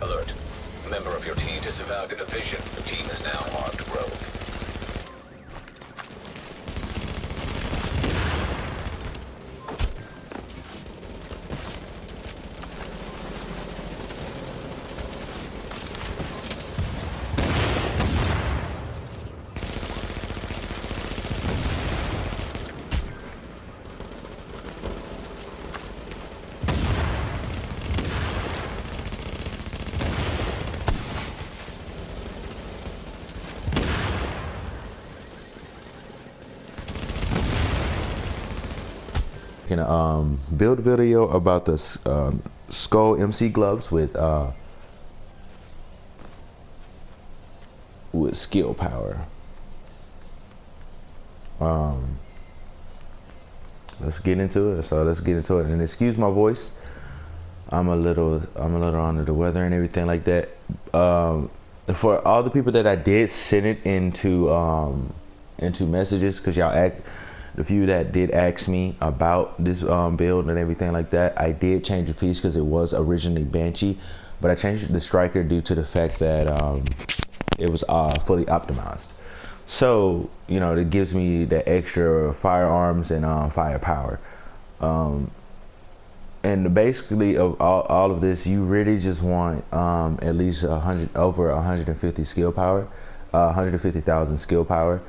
Alert. A member of your team disavowed a division. The team is now armed rogue. Build video about the Skull MC gloves with skill power. Let's get into it. So let's get into it. And excuse my voice. I'm a little under the weather and everything like that. For all the people that I did send it into messages, because y'all act. The few that did ask me about this build and everything like that, I did change the piece because it was originally Banshee, but I changed the Striker due to the fact that it was fully optimized. So, you know, it gives me the extra firearms and firepower. And basically, of all of this, you really just want at least over 150 skill power, 150,000 skill power,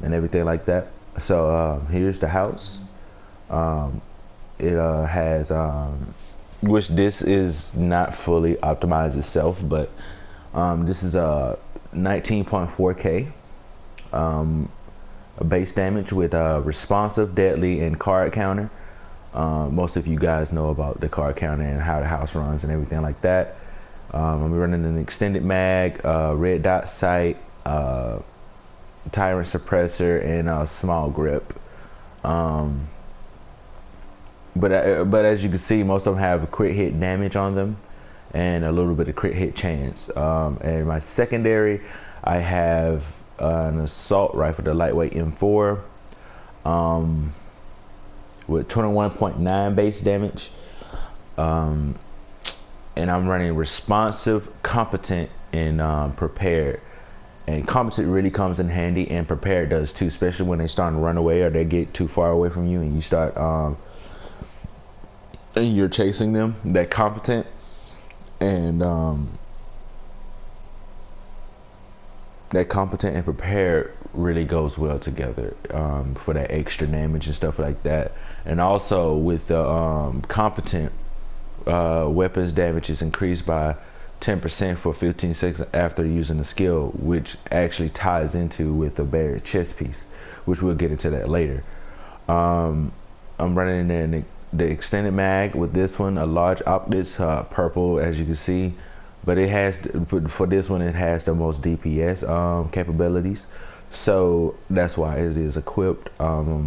and everything like that. So here's the house. It has which this is not fully optimized itself, but this is a 19.4k base damage with responsive, deadly, and card counter. Most of you guys know about the card counter and how the house runs and everything like that. I'm running an extended mag, red dot sight, tyrant suppressor, and a small grip. But as you can see, most of them have crit hit damage on them and a little bit of crit hit chance. And my secondary, I have an assault rifle, the lightweight M4, with 21.9 base damage. And I'm running responsive, competent, and prepared. And competent really comes in handy, and prepared does too, especially when they start to run away or they get too far away from you and you start and you're chasing them. That competent and prepared really goes well together for that extra damage and stuff like that. And also with the competent, weapons damage is increased by 10% for 15 seconds after using the skill, which actually ties into with the Bear chest piece, which we'll get into that later. I'm running in the extended mag with this one, a large optics, purple as you can see, but it has, for this one, it has the most DPS capabilities, so that's why it is equipped. A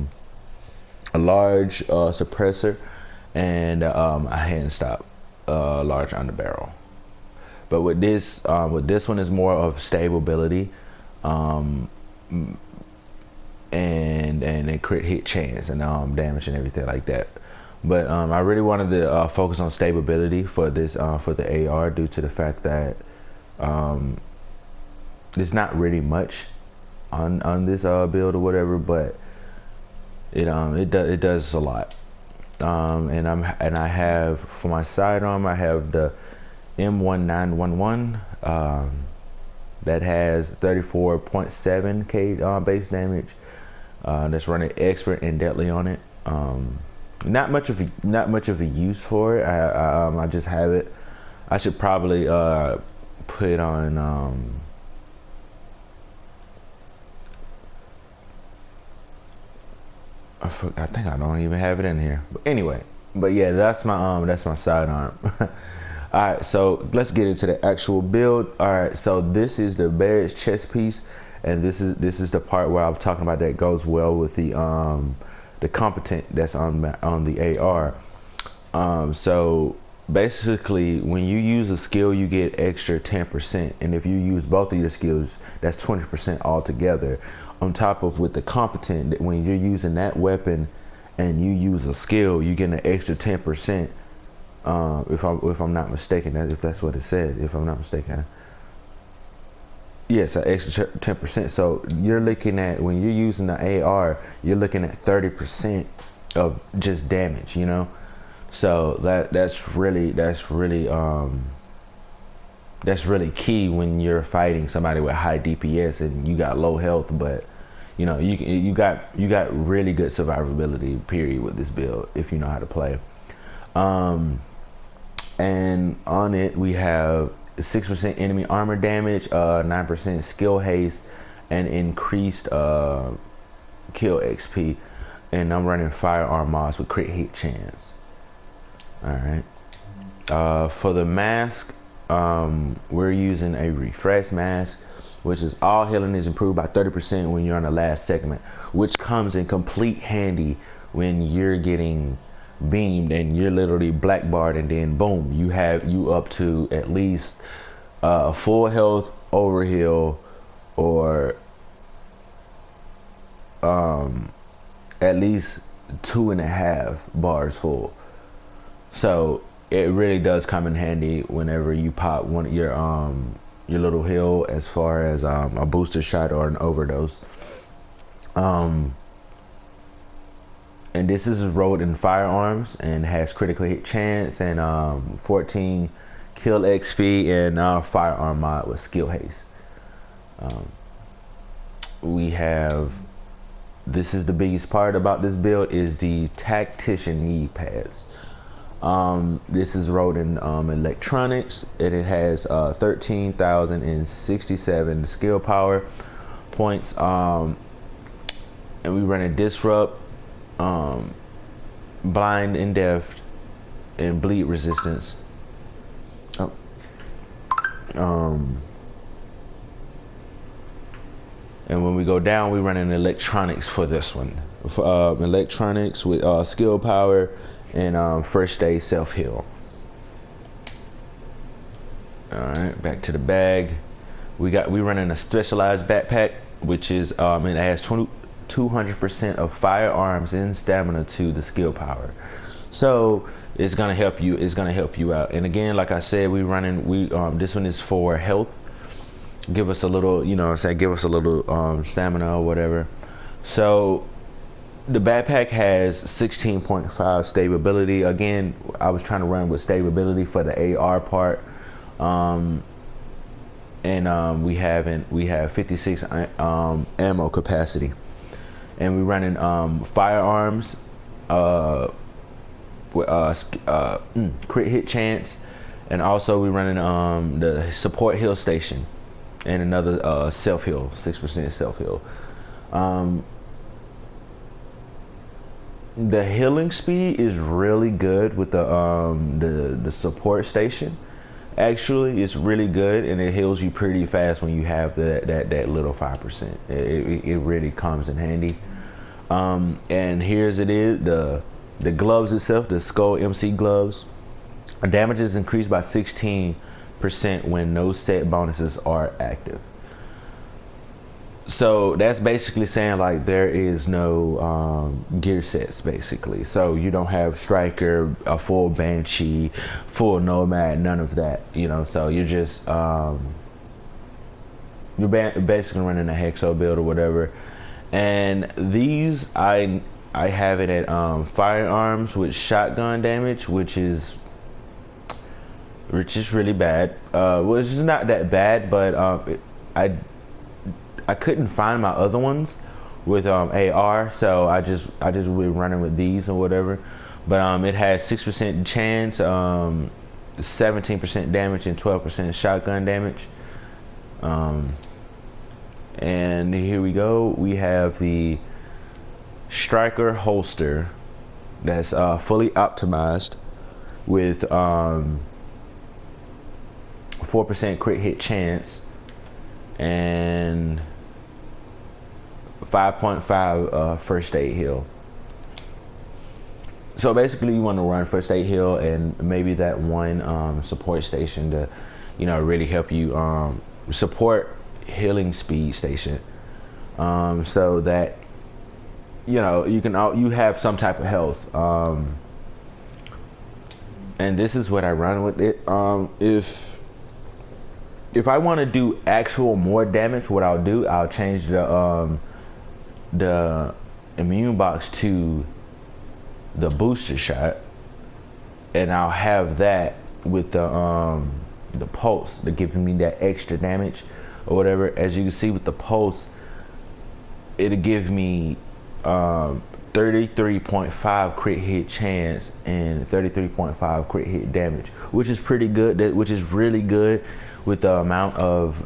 large suppressor and a hand stop, large underbarrel. But with this one is more of stability, and a crit hit chance and damage and everything like that. But I really wanted to focus on stability for this for the AR due to the fact that there's not really much on this build or whatever, but it does a lot. And I have, for my sidearm, I have the M1911 that has 34.7k base damage. That's running expert and deadly on it. Not much of a use for it. I just have it. I should probably put on I think I don't even have it in here. But anyway, but yeah, that's my sidearm. All right, so let's get into the actual build. All right, so this is the Barrett's chest piece, and this is the part where I'm talking about that goes well with the competent that's on the AR. So basically, when you use a skill, you get extra 10%, and if you use both of your skills, that's 20% altogether. On top of with the competent, when you're using that weapon and you use a skill, you get an extra 10% If I'm not mistaken, if that's what it said, if I'm not mistaken. Yes, an extra 10%. So you're looking at, when you're using the AR, you're looking at 30% of just damage, you know. So that's really key when you're fighting somebody with high DPS and you got low health, but you know you got really good survivability period with this build if you know how to play. And on it we have 6% enemy armor damage, 9% skill haste, and increased kill XP. And I'm running firearm mods with crit hit chance. All right. For the mask, we're using a refresh mask, which is all healing is improved by 30% when you're on the last segment, which comes in complete handy when you're getting beamed and you're literally blackbarred, and then boom, you up to at least full health overheal, or at least 2.5 bars full. So it really does come in handy whenever you pop one of your little heal, as far as a booster shot or an overdose. And this is rolled in firearms and has critical hit chance and 14 kill XP and firearm mod with skill haste. We have, this is the biggest part about this build, is the tactician knee pads. This is rolled in electronics, and it has 13,067 skill power points. And we run a disrupt, blind and deaf, and bleed resistance. And when we go down, we run in electronics for this one. Electronics with skill power and first aid self heal. All right, back to the bag. We running a specialized backpack, which is it has 200% of firearms and stamina to the skill power. So it's gonna help you. It's gonna help you out. And again, like I said, this one is for health. Give us a little, you know what I'm saying, give us a little stamina or whatever. So the backpack has 16.5 stability. Again, I was trying to run with stability for the AR part. We have 56 ammo capacity. And we're running firearms with crit hit chance, and also we're running the support heal station and another self heal, 6% self heal. The healing speed is really good with the support station. Actually, it's really good, and it heals you pretty fast when you have that little 5%. It really comes in handy. And here's it is, the gloves itself, the Skull MC gloves. Damage is increased by 16% when no set bonuses are active. So that's basically saying like there is no gear sets basically. So you don't have striker, a full banshee, full nomad, none of that, you know. So you're just you're basically running a hexo build or whatever. And these I have it at firearms with shotgun damage, which is really bad. Well, it's just not that bad, but I couldn't find my other ones with AR, so I just been running with these or whatever. But it has 6% chance, 17% damage, and 12% shotgun damage. And here we go. We have the striker holster that's fully optimized with 4% crit hit chance and 5.5 first aid heal. So basically you want to run first aid heal and maybe that one support station to, you know, really help you support healing speed station, so that, you know, you have some type of health. and this is what I run with it. If I want to do actual more damage, what I'll change the immune box to the booster shot, and I'll have that with the pulse that gives me that extra damage or whatever. As you can see with the pulse, it'll give me 33.5 crit hit chance and 33.5 crit hit damage, which is pretty good. Which is really good with the amount of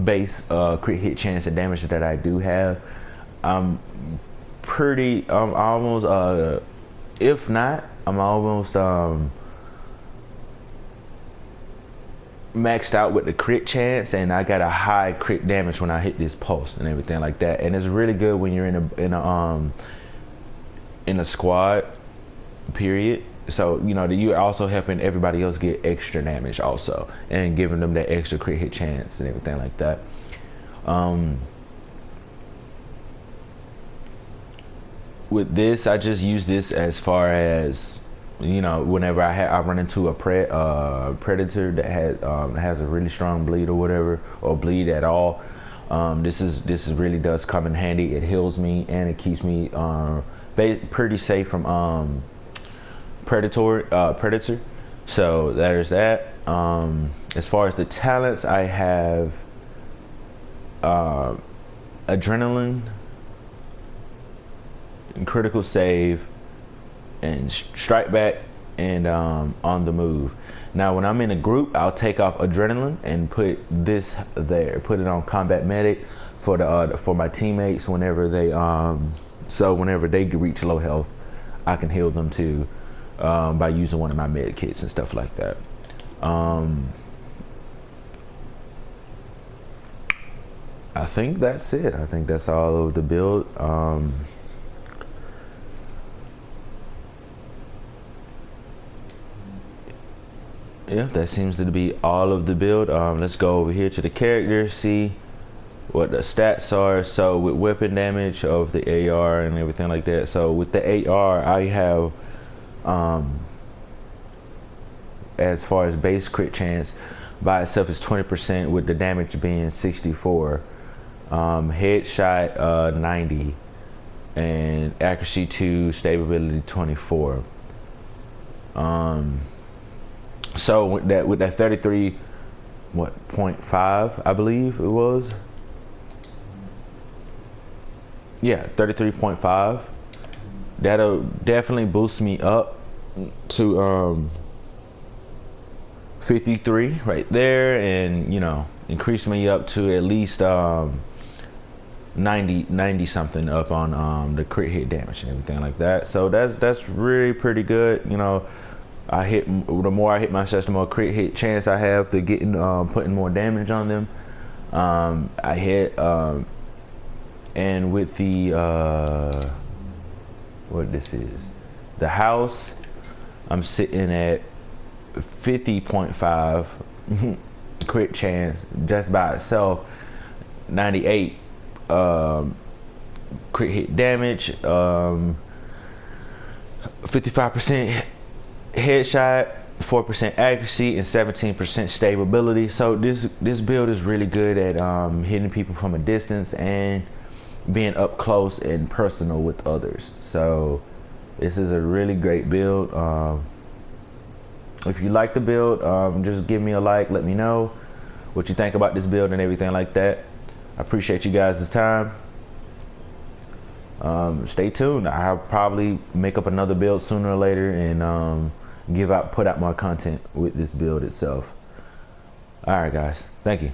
base crit hit chance and damage that I do have. I'm almost if not, I'm almost maxed out with the crit chance, and I got a high crit damage when I hit this pulse and everything like that. And it's really good when you're in a squad period. So you're also helping everybody else get extra damage also, and giving them that extra crit hit chance and everything like that. With this, I just use this as far as whenever I run into a predator that has a really strong bleed or whatever, or bleed at all. This really does come in handy. It heals me and it keeps me pretty safe from predator. So there's that. As far as the talents, I have adrenaline, and critical save, and strike back, and on the move. Now when I'm in a group, I'll take off adrenaline and put this there, put it on combat medic for my teammates whenever they whenever they reach low health, I can heal them too, by using one of my med kits and stuff like that. I think that's it. I think that's all of the build. Yeah, that seems to be all of the build. Let's go over here to the character, see what the stats are. So with weapon damage of the AR and everything like that. So with the AR, I have as far as base crit chance by itself is 20%, with the damage being 64. Headshot 90, and accuracy 2, stability 24. So with that 33.5, I believe it was. Yeah, 33.5. That'll definitely boost me up to 53 right there, and increase me up to at least 90 something up on the crit hit damage and everything like that. So that's really pretty good. The more I hit my shots, the more crit hit chance I have to getting putting more damage on them. I hit and with the what this is, the house, I'm sitting at 50.5 crit chance just by itself, 98 crit hit damage, 55% headshot, 4% accuracy, and 17% stability. So this build is really good at hitting people from a distance and being up close and personal with others. So this is a really great build. If you like the build, just give me a like, let me know what you think about this build and everything like that. I appreciate you guys' time. Stay tuned. I'll probably make up another build sooner or later, and put out more content with this build itself. All right, guys. Thank you.